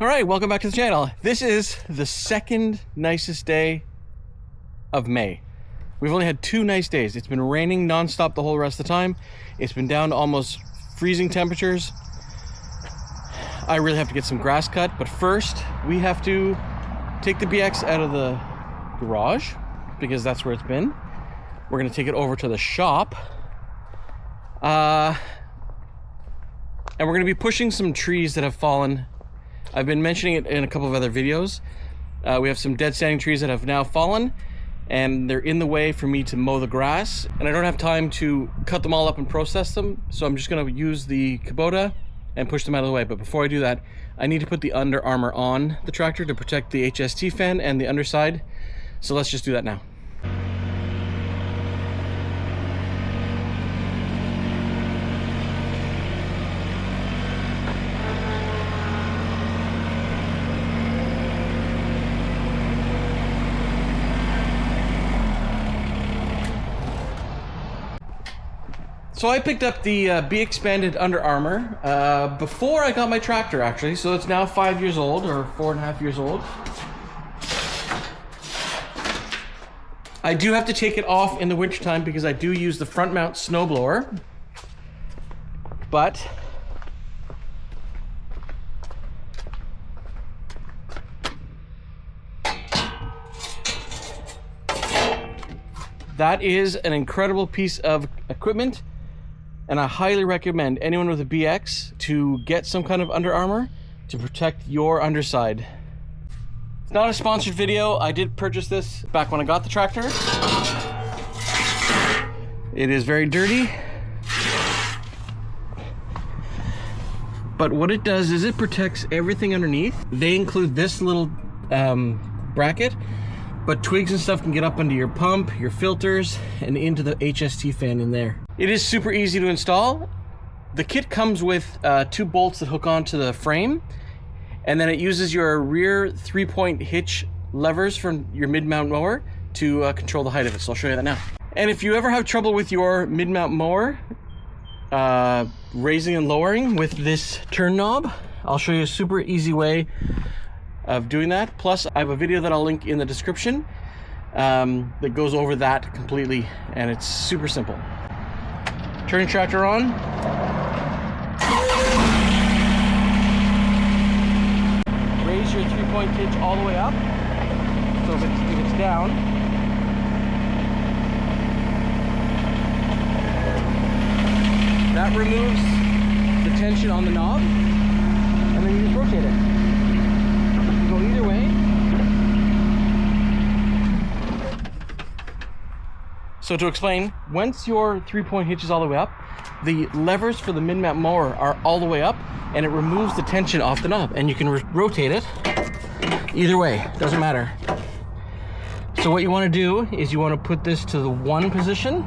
All right, welcome back to the channel. This is the second nicest day of May. We've only had 2 nice days. It's been raining nonstop the whole rest of the time. It's been down to almost freezing temperatures. I really have to get some grass cut, but first we have to take the BX out of the garage because that's where it's been. We're gonna take it over to the shop. And we're gonna be pushing some trees that have fallen. I've been mentioning it in a couple of other videos. We have some dead standing trees that have now fallen and they're in the way for me to mow the grass, and I don't have time to cut them all up and process them, so I'm just going to use the Kubota and push them out of the way. But before I do that, I need to put the Under Armour on the tractor to protect the HST fan and the underside, so let's just do that now. So I picked up the B-expanded Under Armour before I got my tractor, actually. So it's now 5 years old, or 4.5 years old. I do have to take it off in the wintertime because I do use the front mount snowblower. But that is an incredible piece of equipment. And I highly recommend anyone with a BX to get some kind of Under Armour to protect your underside. It's not a sponsored video. I did purchase this back when I got the tractor. It is very dirty. But what it does is it protects everything underneath. They include this little bracket, but twigs and stuff can get up under your pump, your filters, and into the HST fan in there. It is super easy to install. The kit comes with 2 bolts that hook onto the frame, and then it uses your rear 3-point hitch levers from your mid-mount mower to control the height of it. So I'll show you that now. And if you ever have trouble with your mid-mount mower, raising and lowering with this turn knob, I'll show you a super easy way of doing that. Plus, I have a video that I'll link in the description that goes over that completely, and it's super simple. Turn your tractor on. Raise your 3-point hitch all the way up. So if it's down, that removes the tension on the knob, and then you just rotate it. You can go either way. So to explain, once your 3-point hitch is all the way up, the levers for the mid-mount mower are all the way up, and it removes the tension off the knob, and you can rotate it either way, doesn't matter. So what you want to do is you want to put this to the 1 position,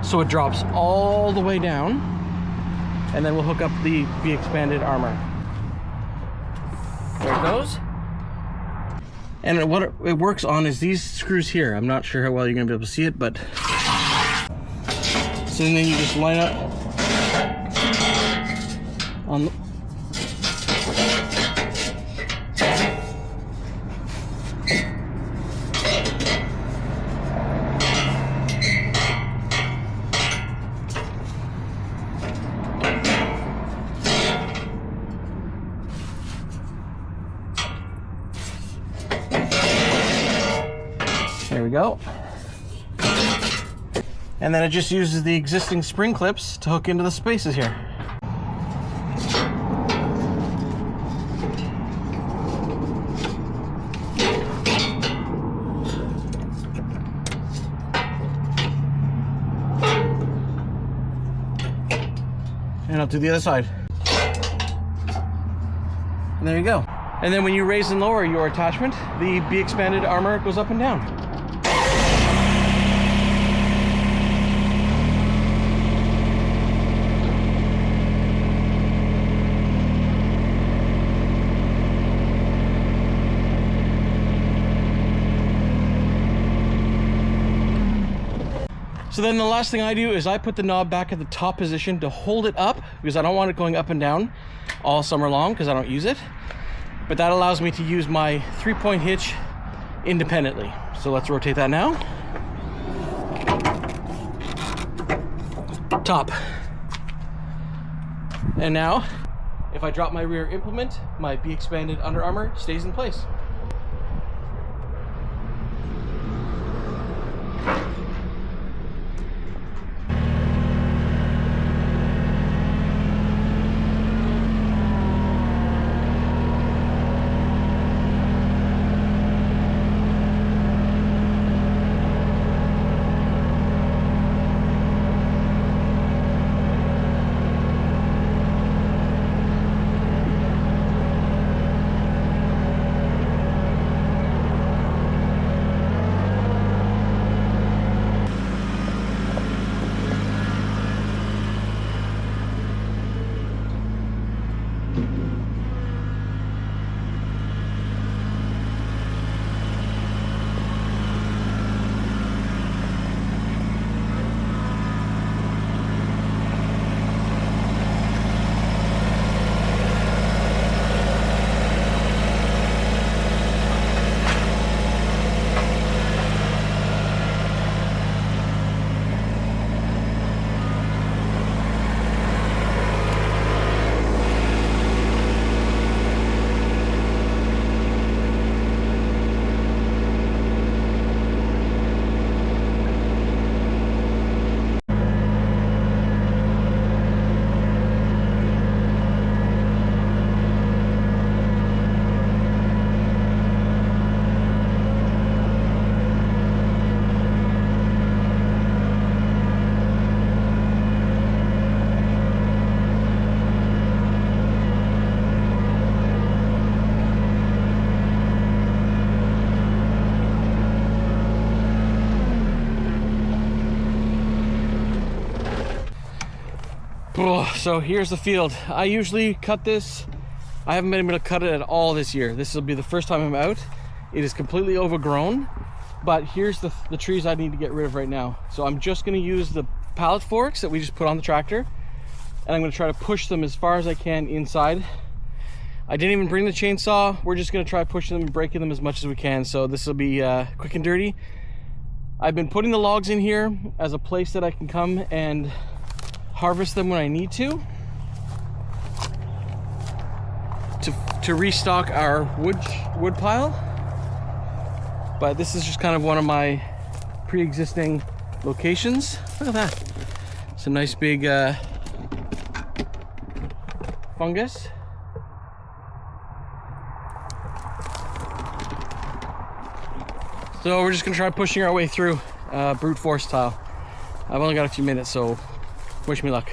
so it drops all the way down, and then we'll hook up the B-expanded Armour. There it goes. And what it works on is these screws here. I'm not sure how well you're gonna be able to see it, but so then you just line up on the There we go. And then it just uses the existing spring clips to hook into the spaces here. And I'll do the other side. And there you go. And then when you raise and lower your attachment, the B-expanded Armour goes up and down. So then the last thing I do is I put the knob back at the top position to hold it up, because I don't want it going up and down all summer long because I don't use it. But that allows me to use my 3-point hitch independently. So let's rotate that now. Top. And now, if I drop my rear implement, my B-expanded Under Armour stays in place. So here's the field. I usually cut this. I haven't been able to cut it at all this year. This will be the first time I'm out. It is completely overgrown, but here's the trees I need to get rid of right now. So I'm just going to use the pallet forks that we just put on the tractor, and I'm going to try to push them as far as I can inside. I didn't even bring the chainsaw. We're just going to try pushing them and breaking them as much as we can. So this will be quick and dirty. I've been putting the logs in here as a place that I can come and harvest them when I need to restock our wood pile. But this is just kind of one of my pre-existing locations. Look at that. Some nice big fungus. So we're just gonna try pushing our way through brute force style. I've only got a few minutes, so wish me luck.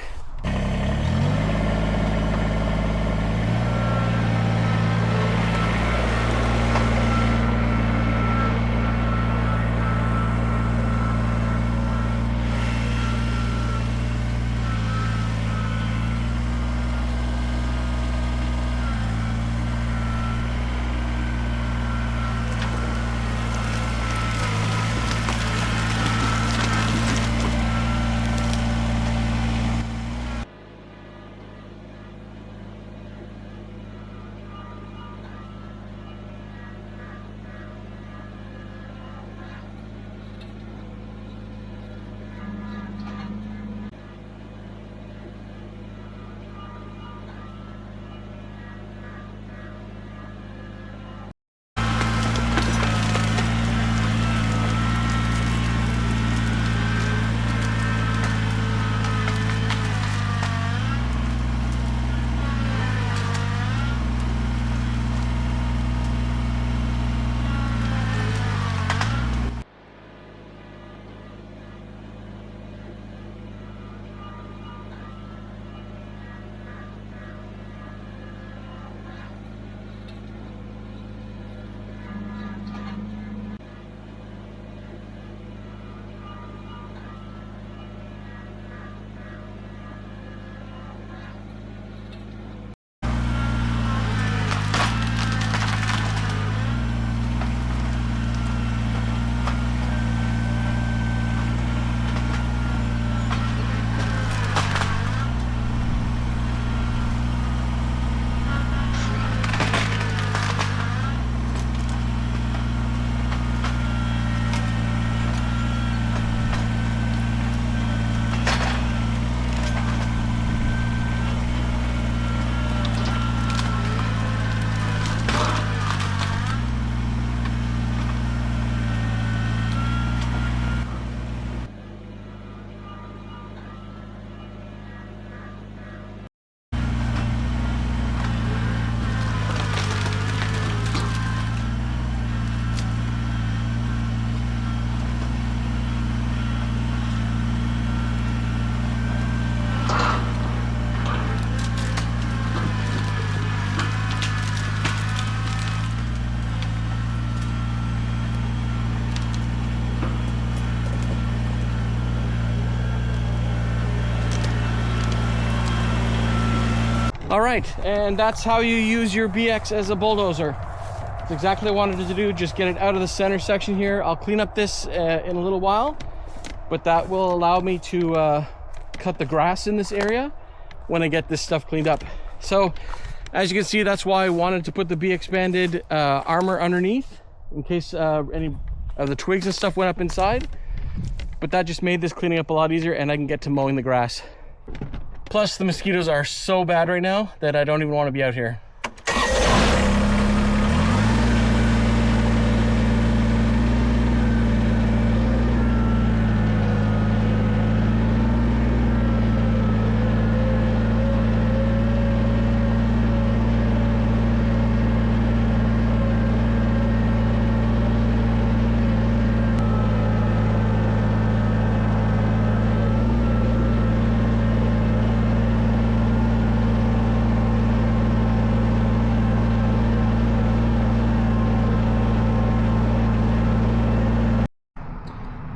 right, and that's how you use your BX as a bulldozer. That's exactly what I wanted to do, just get it out of the center section here. I'll clean up this in a little while, but that will allow me to cut the grass in this area when I get this stuff cleaned up. So as you can see, that's why I wanted to put the BX banded Armour underneath in case any of the twigs and stuff went up inside. But that just made this cleaning up a lot easier, and I can get to mowing the grass. Plus the mosquitoes are so bad right now that I don't even want to be out here.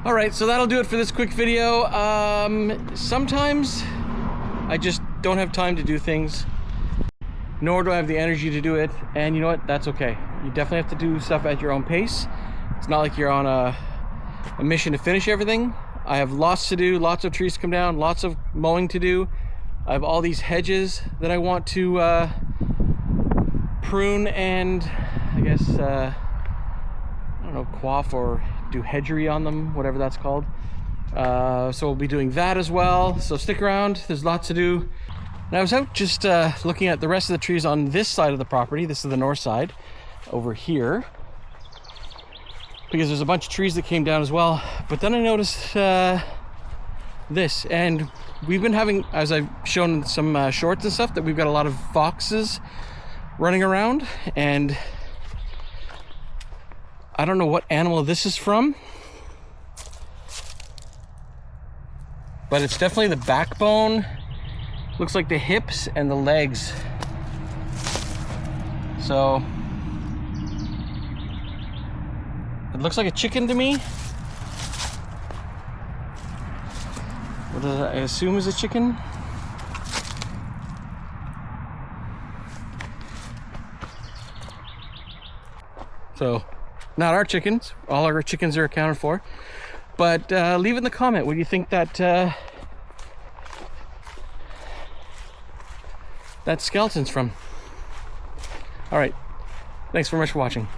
All right, so that'll do it for this quick video. Sometimes I just don't have time to do things, nor do I have the energy to do it. And you know what? That's okay. You definitely have to do stuff at your own pace. It's not like you're on a mission to finish everything. I have lots to do, lots of trees to come down, lots of mowing to do. I have all these hedges that I want to prune and I guess, I don't know, quaff or do hedgery on them, whatever that's called. So we'll be doing that as well. So stick around, there's lots to do. And I was out just looking at the rest of the trees on this side of the property. This is the north side over here, because there's a bunch of trees that came down as well. But then I noticed this, and we've been having, as I've shown in some shorts and stuff, that we've got a lot of foxes running around, and I don't know what animal this is from, but it's definitely the backbone. Looks like the hips and the legs. So it looks like a chicken to me. What do I assume is a chicken? So not our chickens. All our chickens are accounted for. But leave in the comment what do you think that that skeleton's from. All right. Thanks very much for watching.